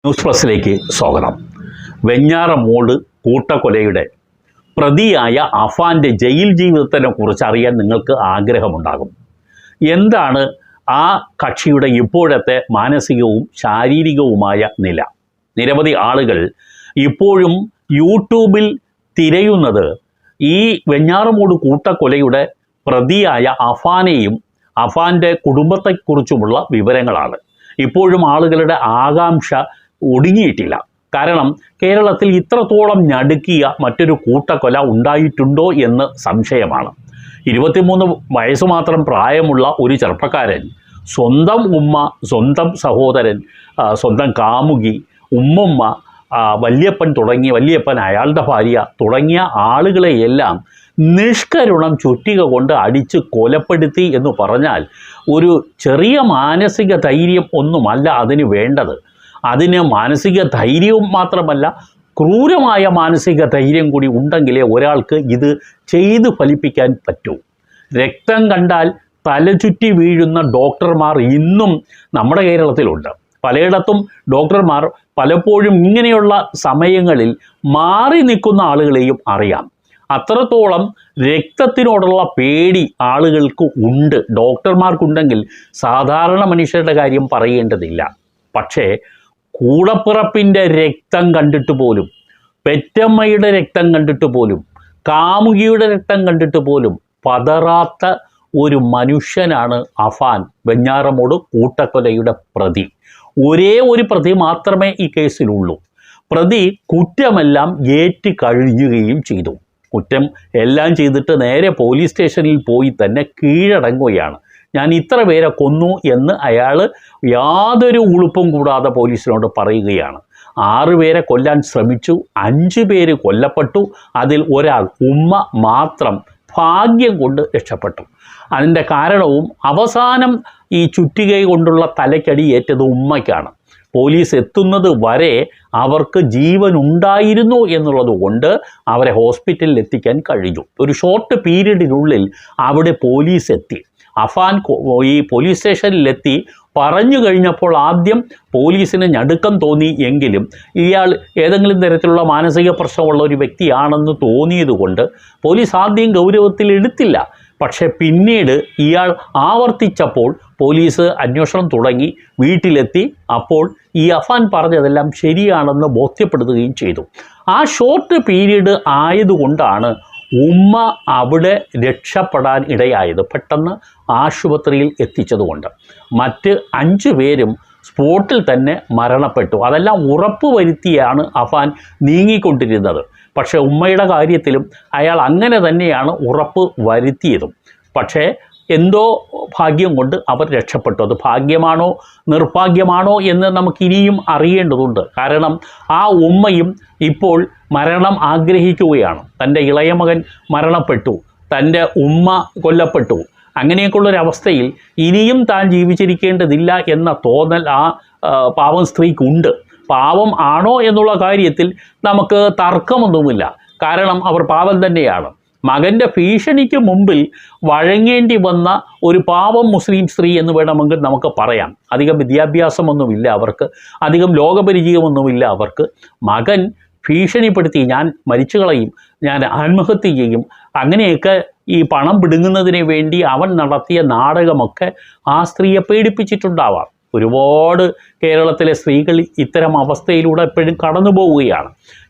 News പ്ലസിലേക്ക് സ്വാഗതം. വെഞ്ഞാറമൂട് കൂട്ടക്കൊലയുടെ പ്രതിയായ അഫാൻ്റെ jail ജീവിതത്തിനെ കുറിച്ച് അറിയാൻ നിങ്ങൾക്ക് ആഗ്രഹമുണ്ടാകും. എന്താണ് ആ കക്ഷിയുടെ ഇപ്പോഴത്തെ മാനസികവും ശാരീരികവുമായ നില? നിരവധി ആളുകൾ ഇപ്പോഴും യൂട്യൂബിൽ തിരയുന്നത് ഈ വെഞ്ഞാറമൂട് കൂട്ടക്കൊലയുടെ പ്രതിയായ അഫാനെയും അഫാൻ്റെ കുടുംബത്തെക്കുറിച്ചുമുള്ള വിവരങ്ങളാണ്. ഇപ്പോഴും ആളുകളുടെ ആകാംക്ഷ ഒടുങ്ങിയിട്ടില്ല. കാരണം കേരളത്തിൽ ഇത്രത്തോളം ഞടുക്കിയ മറ്റൊരു കൂട്ടക്കൊല ഉണ്ടായിട്ടുണ്ടോ എന്ന് സംശയമാണ്. 23 വയസ്സ് മാത്രം പ്രായമുള്ള ഒരു ചെറുപ്പക്കാരൻ സ്വന്തം ഉമ്മ, സ്വന്തം സഹോദരൻ, സ്വന്തം കാമുകി, ഉമ്മുമ്മ, വല്യപ്പൻ, അയാളുടെ ഭാര്യ തുടങ്ങിയ ആളുകളെയെല്ലാം നിഷ്കരുണം ചുറ്റിക കൊണ്ട് അടിച്ച് കൊലപ്പെടുത്തി എന്ന് പറഞ്ഞാൽ ഒരു ചെറിയ മാനസിക ധൈര്യം ഒന്നുമല്ല അതിന് വേണ്ടത്. അതിന് മാനസിക ധൈര്യവും മാത്രമല്ല, ക്രൂരമായ മാനസിക ധൈര്യം കൂടി ഉണ്ടെങ്കിലേ ഒരാൾക്ക് ഇത് ചെയ്ത് ഫലിപ്പിക്കാൻ പറ്റൂ. രക്തം കണ്ടാൽ തലചുറ്റി വീഴുന്ന ഡോക്ടർമാർ ഇന്നും നമ്മുടെ കേരളത്തിലുണ്ട്. പലയിടത്തും ഡോക്ടർമാർ പലപ്പോഴും ഇങ്ങനെയുള്ള സമയങ്ങളിൽ മാറി നിൽക്കുന്ന ആളുകളെയും അറിയാം. അത്രത്തോളം രക്തത്തിനോടുള്ള പേടി ആളുകൾക്ക് ഉണ്ട്, ഡോക്ടർമാർക്കുണ്ടെങ്കിൽ സാധാരണ മനുഷ്യരുടെ കാര്യം പറയേണ്ടതില്ല. പക്ഷേ കൂടപ്പിറപ്പിൻ്റെ രക്തം കണ്ടിട്ട് പോലും, പെറ്റമ്മയുടെ രക്തം കണ്ടിട്ട് പോലും, കാമുകിയുടെ രക്തം കണ്ടിട്ട് പോലും പതറാത്ത ഒരു മനുഷ്യനാണ് അഫാൻ, വെഞ്ഞാറമൂട് കൂട്ടക്കൊലയുടെ പ്രതി. ഒരേ ഒരു പ്രതി മാത്രമേ ഈ കേസിലുള്ളൂ. പ്രതി കുറ്റമെല്ലാം ഏറ്റ് കഴിയുകയും ചെയ്തു. കുറ്റം എല്ലാം ചെയ്തിട്ട് നേരെ പോലീസ് സ്റ്റേഷനിൽ പോയി തന്നെ കീഴടങ്ങുകയാണ്. ഞാൻ ഇത്ര പേരെ കൊന്നു എന്ന് അയാൾ യാതൊരു ഉളുപ്പും കൂടാതെ പോലീസിനോട് പറയുകയാണ്. 6 പേരെ കൊല്ലാൻ ശ്രമിച്ചു, 5 പേര് കൊല്ലപ്പെട്ടു. അതിൽ ഒരാൾ, ഉമ്മ മാത്രം ഭാഗ്യം കൊണ്ട് രക്ഷപ്പെട്ടു. അതിൻ്റെ കാരണവും അവസാനം ഈ ചുറ്റിക കൊണ്ടുള്ള തലയ്ക്കടി ഏറ്റത് ഉമ്മയ്ക്കാണ്. പോലീസ് എത്തുന്നത് വരെ അവർക്ക് ജീവൻ ഉണ്ടായിരുന്നു എന്നുള്ളത് കൊണ്ട് അവരെ ഹോസ്പിറ്റലിൽ എത്തിക്കാൻ കഴിഞ്ഞു. ഒരു ഷോർട്ട് പീരീഡിനുള്ളിൽ അവിടെ പോലീസ് എത്തി. അഫാൻ ഈ പോലീസ് സ്റ്റേഷനിലെത്തി പറഞ്ഞു കഴിഞ്ഞപ്പോൾ ആദ്യം പോലീസിന് ഞടുക്കം തോന്നി. എങ്കിലും ഇയാൾ ഏതെങ്കിലും തരത്തിലുള്ള മാനസിക പ്രശ്നമുള്ള ഒരു വ്യക്തിയാണെന്ന് തോന്നിയതുകൊണ്ട് പോലീസ് ആദ്യം ഗൗരവത്തിൽ എടുത്തില്ല. പക്ഷേ പിന്നീട് ഇയാൾ ആവർത്തിച്ചപ്പോൾ പോലീസ് അന്വേഷണം തുടങ്ങി, വീട്ടിലെത്തി. അപ്പോൾ ഈ അഫാൻ പറഞ്ഞതെല്ലാം ശരിയാണെന്ന് ബോധ്യപ്പെടുത്തുകയും ചെയ്തു. ആ ഷോർട്ട് പീരീഡ് ആയതുകൊണ്ടാണ് ഉമ്മ അവിടെ രക്ഷപ്പെടാൻ ഇടയായത്, പെട്ടെന്ന് ആശുപത്രിയിൽ എത്തിച്ചതുകൊണ്ട്. മറ്റ് 5 പേരും സ്പോട്ടിൽ തന്നെ മരണപ്പെട്ടു. അതെല്ലാം ഉറപ്പ് വരുത്തിയാണ് അഫാൻ നീങ്ങിക്കൊണ്ടിരുന്നത്. പക്ഷേ ഉമ്മയുടെ കാര്യത്തിലും അയാൾ അങ്ങനെ തന്നെയാണ് ഉറപ്പ് വരുത്തിയതും. പക്ഷേ എന്തോ ഭാഗ്യം കൊണ്ട് അവർ രക്ഷപ്പെട്ടു. അത് ഭാഗ്യമാണോ നിർഭാഗ്യമാണോ എന്ന് നമുക്കിനിയും അറിയേണ്ടതുണ്ട്. കാരണം ആ ഉമ്മയും ഇപ്പോൾ മരണം ആഗ്രഹിക്കുകയാണ്. തൻ്റെ ഇളയ മകൻ മരണപ്പെട്ടു, തൻ്റെ ഉമ്മ കൊല്ലപ്പെട്ടു. അങ്ങനെയൊക്കെയുള്ളൊരവസ്ഥയിൽ ഇനിയും താൻ ജീവിച്ചിരിക്കേണ്ടതില്ല എന്ന തോന്നൽ ആ പാവം സ്ത്രീക്കുണ്ട്. പാവം ആണോ എന്നുള്ള കാര്യത്തിൽ നമുക്ക് തർക്കമൊന്നുമില്ല. കാരണം അവർ പാവം തന്നെയാണ്. മകൻ്റെ ഭീഷണിക്ക് മുമ്പിൽ വഴങ്ങേണ്ടി വന്ന ഒരു പാവം മുസ്ലിം സ്ത്രീ എന്ന് വേണമെങ്കിൽ നമുക്ക് പറയാം. അധികം വിദ്യാഭ്യാസമൊന്നുമില്ല അവർക്ക്, അധികം ലോകപരിചയമൊന്നുമില്ല അവർക്ക്. മകൻ ഭീഷണിപ്പെടുത്തി, ഞാൻ മരിച്ചു കളയും, ഞാൻ ആത്മഹത്യ ചെയ്യും, അങ്ങനെയൊക്കെ ഈ പണം പിടുങ്ങുന്നതിന് വേണ്ടി അവൻ നടത്തിയ നാടകമൊക്കെ ആ സ്ത്രീയെ പേടിപ്പിച്ചിട്ടുണ്ടാവാം. ഒരുപാട് കേരളത്തിലെ സ്ത്രീകൾ ഇത്തരം അവസ്ഥയിലൂടെ എപ്പോഴും കടന്നു പോവുകയാണ്.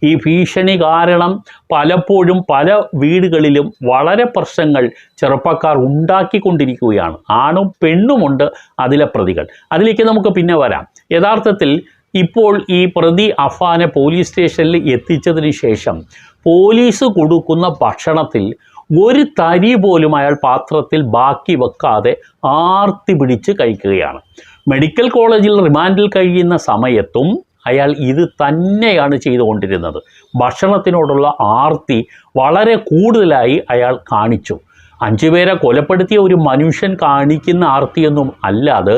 ഈ ഭീഷണി കാരണം പലപ്പോഴും പല വീടുകളിലും വളരെ പ്രശ്നങ്ങൾ ചെറുപ്പക്കാർ ഉണ്ടാക്കിക്കൊണ്ടിരിക്കുകയാണ്. ആണും പെണ്ണുമുണ്ട് അതിലെ പ്രതികൾ. അതിലേക്ക് നമുക്ക് പിന്നെ വരാം. യഥാർത്ഥത്തിൽ ഇപ്പോൾ ഈ പ്രതി അഫാനെ പോലീസ് സ്റ്റേഷനിൽ എത്തിച്ചതിന് ശേഷം പോലീസ് കൊടുക്കുന്ന ഭക്ഷണത്തിൽ ഒരു തരി പോലും അയാൾ പാത്രത്തിൽ ബാക്കി വെക്കാതെ ആർത്തി പിടിച്ച് കഴിക്കുകയാണ്. മെഡിക്കൽ കോളേജിൽ റിമാൻഡിൽ കഴിയുന്ന സമയത്തും അയാൾ ഇത് തന്നെയാണ് ചെയ്തുകൊണ്ടിരുന്നത്. ഭക്ഷണത്തിനോടുള്ള ആർത്തി വളരെ കൂടുതലായി അയാൾ കാണിച്ചു. 5 പേരെ കൊലപ്പെടുത്തിയ ഒരു മനുഷ്യൻ കാണിക്കുന്ന ആർത്തിയൊന്നും അല്ലാതെ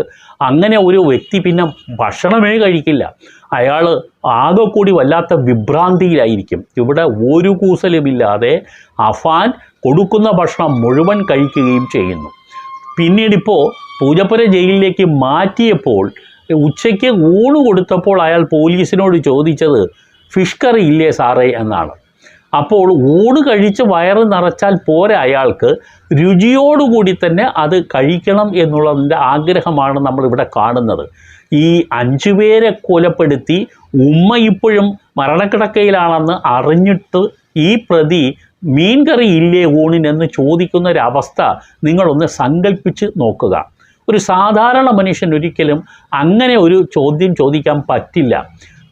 അങ്ങനെ ഒരു വ്യക്തി പിന്നെ ഭക്ഷണമേ കഴിക്കില്ല. അയാൾ ആകെ കൂടി വല്ലാത്ത വിഭ്രാന്തിയിലായിരിക്കും. ഇവിടെ ഒരു കൂസലുമില്ലാതെ അഫാൻ കൊടുക്കുന്ന ഭക്ഷണം മുഴുവൻ കഴിക്കുകയും ചെയ്യുന്നു. പിന്നീടിപ്പോൾ പൂജപ്പുര ജയിലിലേക്ക് മാറ്റിയപ്പോൾ ഉച്ചയ്ക്ക് ഊണ് കൊടുത്തപ്പോൾ അയാൾ പോലീസിനോട് ചോദിച്ചത് ഫിഷ് കറി ഇല്ലേ സാറേ എന്നാണ്. അപ്പോൾ ഊണ് കഴിച്ച് വയറ് നിറച്ചാൽ പോരാ, അയാൾക്ക് രുചിയോടുകൂടി തന്നെ അത് കഴിക്കണം എന്നുള്ളതിൻ്റെ ആഗ്രഹമാണ് നമ്മളിവിടെ കാണുന്നത്. ഈ 5 പേരെ കൊലപ്പെടുത്തി ഉമ്മ ഇപ്പോഴും മരണക്കിടക്കയിലാണെന്ന് അറിഞ്ഞിട്ട് ഈ പ്രതി മീൻ കറി ഇല്ലേ ഊണിനെന്ന് ചോദിക്കുന്നൊരവസ്ഥ നിങ്ങളൊന്ന് സങ്കല്പിച്ച് നോക്കുക. ഒരു സാധാരണ മനുഷ്യൻ ഒരിക്കലും അങ്ങനെ ഒരു ചോദ്യം ചോദിക്കാൻ പറ്റില്ല.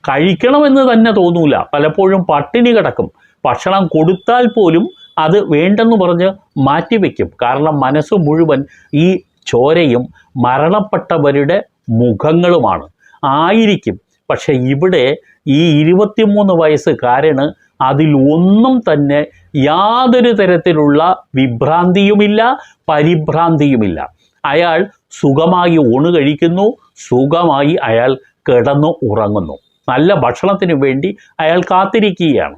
കഴിക്കണമെന്ന് തന്നെ തോന്നൂല. പലപ്പോഴും പട്ടിണി കിടക്കും. ഭക്ഷണം കൊടുത്താൽ പോലും അത് വേണ്ടെന്ന് പറഞ്ഞ് മാറ്റിവെക്കും. കാരണം മനസ്സ് മുഴുവൻ ഈ ചോരയും മരണപ്പെട്ടവരുടെ മുഖങ്ങളുമാണ് ആയിരിക്കും. പക്ഷേ ഇവിടെ ഈ 23 വയസ്സുകാരന് അതിൽ ഒന്നും തന്നെ യാതൊരു തരത്തിലുള്ള വിഭ്രാന്തിയുമില്ല, പരിഭ്രാന്തിയുമില്ല. അയാൾ സുഖമായി ഊണ് കഴിക്കുന്നു, സുഖമായി അയാൾ കിടന്നു ഉറങ്ങുന്നു. നല്ല ഭക്ഷണത്തിന് വേണ്ടി അയാൾ കാത്തിരിക്കുകയാണ്.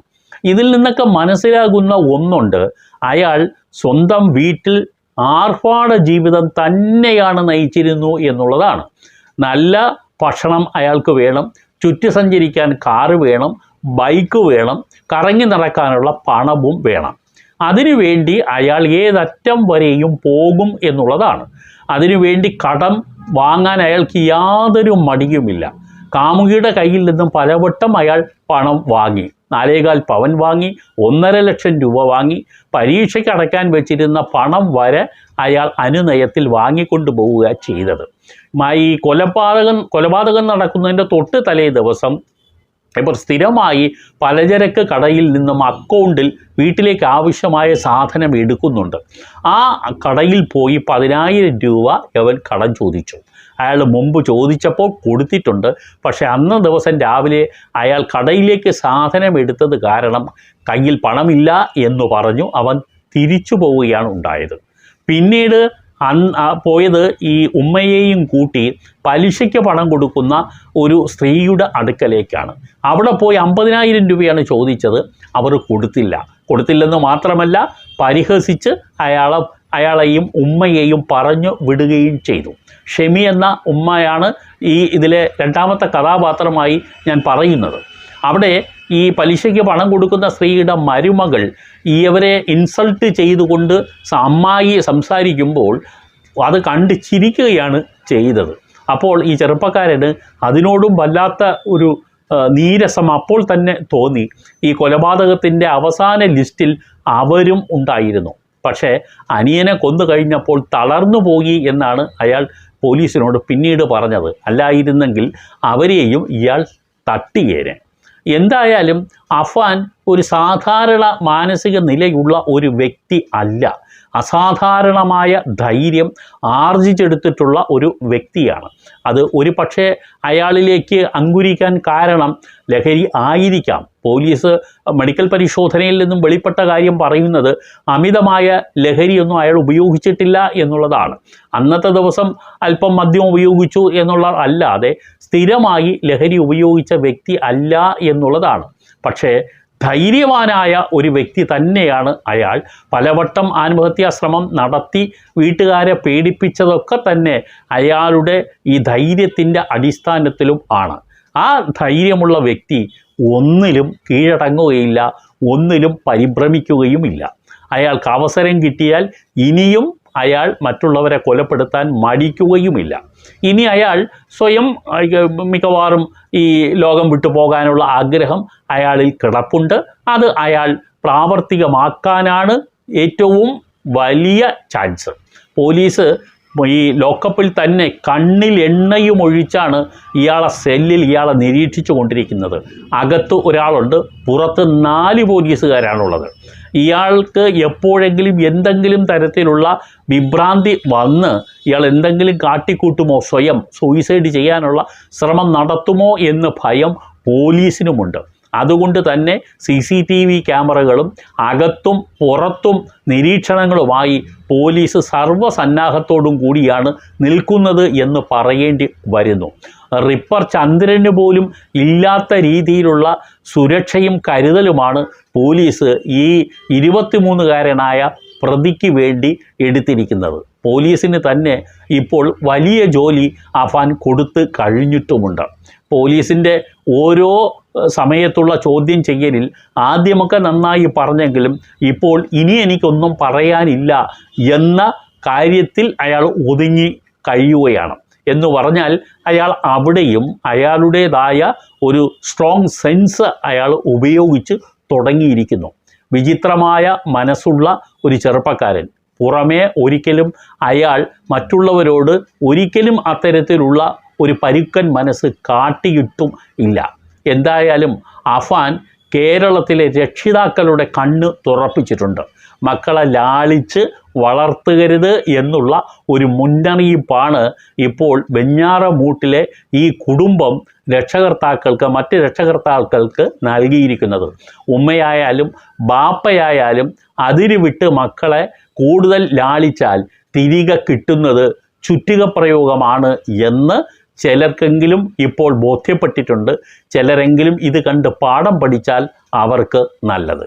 ഇതിൽ നിന്നൊക്കെ മനസ്സിലാകുന്ന ഒന്നുണ്ട്, അയാൾ സ്വന്തം വീട്ടിൽ ആർഭാട ജീവിതം തന്നെയാണ് നയിച്ചിരുന്നു എന്നുള്ളതാണ്. നല്ല ഭക്ഷണം അയാൾക്ക് വേണം, ചുറ്റി സഞ്ചരിക്കാൻ കാറ് വേണം, ബൈക്ക് വേണം, കറങ്ങി നടക്കാനുള്ള പണവും വേണം. അതിനുവേണ്ടി അയാൾ ഏതറ്റം വരെയും പോകും എന്നുള്ളതാണ്. അതിനുവേണ്ടി കടം വാങ്ങാൻ അയാൾക്ക് യാതൊരു മടിയുമില്ല. കാമുകിയുടെ കയ്യിൽ നിന്നും പലവട്ടം അയാൾ പണം വാങ്ങി. 4.25 പവൻ വാങ്ങി, 1.5 ലക്ഷം രൂപ വാങ്ങി, പരീക്ഷയ്ക്ക് അടയ്ക്കാൻ വെച്ചിരുന്ന പണം വരെ അയാൾ അനുനയത്തിൽ വാങ്ങിക്കൊണ്ടു പോവുക ചെയ്തത്. ഈ കൊലപാതകം നടക്കുന്നതിൻ്റെ തൊട്ട് തലേ ദിവസം ഇവർ സ്ഥിരമായി പലചരക്ക് കടയിൽ നിന്നും അക്കൗണ്ടിൽ വീട്ടിലേക്ക് ആവശ്യമായ സാധനം എടുക്കുന്നുണ്ട്. ആ കടയിൽ പോയി 10,000 രൂപ അവൻ കടം ചോദിച്ചു. അയാൾ മുമ്പ് ചോദിച്ചപ്പോൾ കൊടുത്തിട്ടുണ്ട്. പക്ഷേ അന്ന് ദിവസം രാവിലെ അയാൾ കടയിലേക്ക് സാധനം എടുത്തത് കാരണം കയ്യിൽ പണമില്ല എന്ന് പറഞ്ഞു അവൻ തിരിച്ചു പോവുകയാണ് ഉണ്ടായത്. പിന്നീട് പോയത് ഈ ഉമ്മയെയും കൂട്ടി പലിശയ്ക്ക് പണം കൊടുക്കുന്ന ഒരു സ്ത്രീയുടെ അടുക്കലേക്കാണ്. അവിടെ പോയി 50,000 രൂപയാണ് ചോദിച്ചത്. അവർ കൊടുത്തില്ലെന്ന് മാത്രമല്ല, പരിഹസിച്ച് അയാളെയും ഉമ്മയെയും പറഞ്ഞു വിടുകയും ചെയ്തു. ഷെമി എന്ന ഉമ്മയാണ് ഇതിലെ രണ്ടാമത്തെ കഥാപാത്രമായി ഞാൻ പറയുന്നത്. അവിടെ ഈ പലിശയ്ക്ക് പണം കൊടുക്കുന്ന സ്ത്രീയുടെ മരുമകൾ ഇവരെ ഇൻസൾട്ട് ചെയ്തുകൊണ്ട് അമ്മായി സംസാരിക്കുമ്പോൾ അത് കണ്ട് ചിരിക്കുകയാണ് ചെയ്തത്. അപ്പോൾ ഈ ചെറുപ്പക്കാരന് അതിനോടും വല്ലാത്ത ഒരു നീരസം അപ്പോൾ തന്നെ തോന്നി. ഈ കൊലപാതകത്തിൻ്റെ അവസാന ലിസ്റ്റിൽ അവരും ഉണ്ടായിരുന്നു. പക്ഷേ അനിയനെ കൊന്നു കഴിഞ്ഞപ്പോൾ തളർന്നു പോയി എന്നാണ് അയാൾ പോലീസിനോട് പിന്നീട് പറഞ്ഞത്. അല്ലായിരുന്നെങ്കിൽ അവരെയും ഇയാൾ തട്ടിയേനെ. എന്തായാലും അഫാൻ ഒരു സാധാരണ മാനസിക നിലയുള്ള ഒരു വ്യക്തി അല്ല. അസാധാരണമായ ധൈര്യം ആർജിച്ചെടുത്തിട്ടുള്ള ഒരു വ്യക്തിയാണ്. അത് ഒരു പക്ഷേ അയാളിലേക്ക് അങ്കുരിക്കാൻ കാരണം ലഹരി ആയിരിക്കാം. പോലീസ് മെഡിക്കൽ പരിശോധനയിൽ നിന്നും വെളിപ്പെട്ട കാര്യം പറയുന്നത് അമിതമായ ലഹരിയൊന്നും അയാൾ ഉപയോഗിച്ചിട്ടില്ല എന്നുള്ളതാണ്. അന്നത്തെ ദിവസം അല്പം മദ്യം ഉപയോഗിച്ചു അല്ലാതെ സ്ഥിരമായി ലഹരി ഉപയോഗിച്ച വ്യക്തി അല്ല എന്നുള്ളതാണ്. പക്ഷേ ധൈര്യവാനായ ഒരു വ്യക്തി തന്നെയാണ് അയാൾ. പലവട്ടം ആത്മഹത്യാ ശ്രമം നടത്തി വീട്ടുകാരെ പേടിപ്പിച്ചതൊക്കെ തന്നെ അയാളുടെ ഈ ധൈര്യത്തിൻ്റെ അടിസ്ഥാനത്തിലും ആണ്. ആ ധൈര്യമുള്ള വ്യക്തി ഒന്നിലും കീഴടങ്ങുകയില്ല, ഒന്നിലും പരിഭ്രമിക്കുകയുമില്ല. അയാൾക്ക് അവസരം കിട്ടിയാൽ ഇനിയും അയാൾ മറ്റുള്ളവരെ കൊലപ്പെടുത്താൻ മടിക്കുകയുമില്ല. ഇനി അയാൾ സ്വയം മിക്കവാറും ഈ ലോകം വിട്ടു പോകാനുള്ള ആഗ്രഹം അയാളിൽ കിടപ്പുണ്ട്. അത് അയാൾ പ്രാവർത്തികമാക്കാനാണ് ഏറ്റവും വലിയ ചാൻസ്. പോലീസ് ഈ ലോക്കപ്പിൽ തന്നെ കണ്ണിൽ എണ്ണയും ഒഴിച്ചാണ് ഇയാളെ നിരീക്ഷിച്ചു കൊണ്ടിരിക്കുന്നത്. അകത്ത് ഒരാളുണ്ട്, പുറത്ത് 4 പോലീസുകാരാണുള്ളത്. ഇയാൾക്ക് എപ്പോഴെങ്കിലും എന്തെങ്കിലും തരത്തിലുള്ള വിഭ്രാന്തി വന്ന് ഇയാൾ എന്തെങ്കിലും കാട്ടിക്കൂട്ടുമോ, സ്വയം സൂയിസൈഡ് ചെയ്യാനുള്ള ശ്രമം നടത്തുമോ എന്ന് ഭയം പോലീസിനുമുണ്ട്. അതുകൊണ്ട് തന്നെ CCTV ക്യാമറകളും അകത്തും പുറത്തും നിരീക്ഷണങ്ങളുമായി പോലീസ് സർവ്വസന്നാഹത്തോടും കൂടിയാണ് നിൽക്കുന്നത് എന്ന് പറയേണ്ടി വരുന്നു. റിപ്പർ ചന്ദ്രന് പോലും ഇല്ലാത്ത രീതിയിലുള്ള സുരക്ഷയും കരുതലുമാണ് പോലീസ് ഈ 23-കാരനായ പ്രതിക്ക് വേണ്ടി എടുത്തിരിക്കുന്നത്. പോലീസിന് തന്നെ ഇപ്പോൾ വലിയ ജോലി അഫാൻ കൊടുത്ത് കഴിഞ്ഞിട്ടുമുണ്ട്. പോലീസിൻ്റെ ഓരോ സമയത്തുള്ള ചോദ്യം ചെയ്യലിൽ ആദ്യമൊക്കെ നന്നായി പറഞ്ഞെങ്കിലും ഇപ്പോൾ ഇനി എനിക്കൊന്നും പറയാനില്ല എന്ന കാര്യത്തിൽ അയാൾ ഒതുങ്ങി കഴിയുകയാണ്. എന്ന് പറഞ്ഞാൽ അയാൾ അവിടെയും അയാളുടേതായ ഒരു സ്ട്രോങ് സെൻസ് അയാൾ ഉപയോഗിച്ച് തുടങ്ങിയിരിക്കുന്നു. വിചിത്രമായ മനസ്സുള്ള ഒരു ചെറുപ്പക്കാരൻ. പുറമേ ഒരിക്കലും അയാൾ മറ്റുള്ളവരോട് ഒരിക്കലും അത്തരത്തിലുള്ള ഒരു പരുക്കൻ മനസ്സ് കാട്ടിയിട്ടും ഇല്ല. എന്തായാലും അഫാൻ കേരളത്തിലെ രക്ഷിതാക്കളുടെ കണ്ണ് തുറപ്പിച്ചിട്ടുണ്ട്. മക്കളെ ലാളിച്ച് വളർത്തുകരുത് എന്നുള്ള ഒരു മുന്നറിയിപ്പാണ് ഇപ്പോൾ വെഞ്ഞാറമൂട്ടിലെ ഈ കുടുംബം മറ്റ് രക്ഷകർത്താക്കൾക്ക് നൽകിയിരിക്കുന്നത്. ഉമ്മയായാലും ബാപ്പയായാലും അതിര് വിട്ട് മക്കളെ കൂടുതൽ ലാളിച്ചാൽ തിരികെ കിട്ടുന്നത് ചുറ്റിക പ്രയോഗമാണ് എന്ന് ചിലർക്കെങ്കിലും ഇപ്പോൾ ബോധ്യപ്പെട്ടിട്ടുണ്ട്. ചിലരെങ്കിലും ഇത് കണ്ട് പാഠം പഠിച്ചാൽ അവർക്ക് നല്ലത്.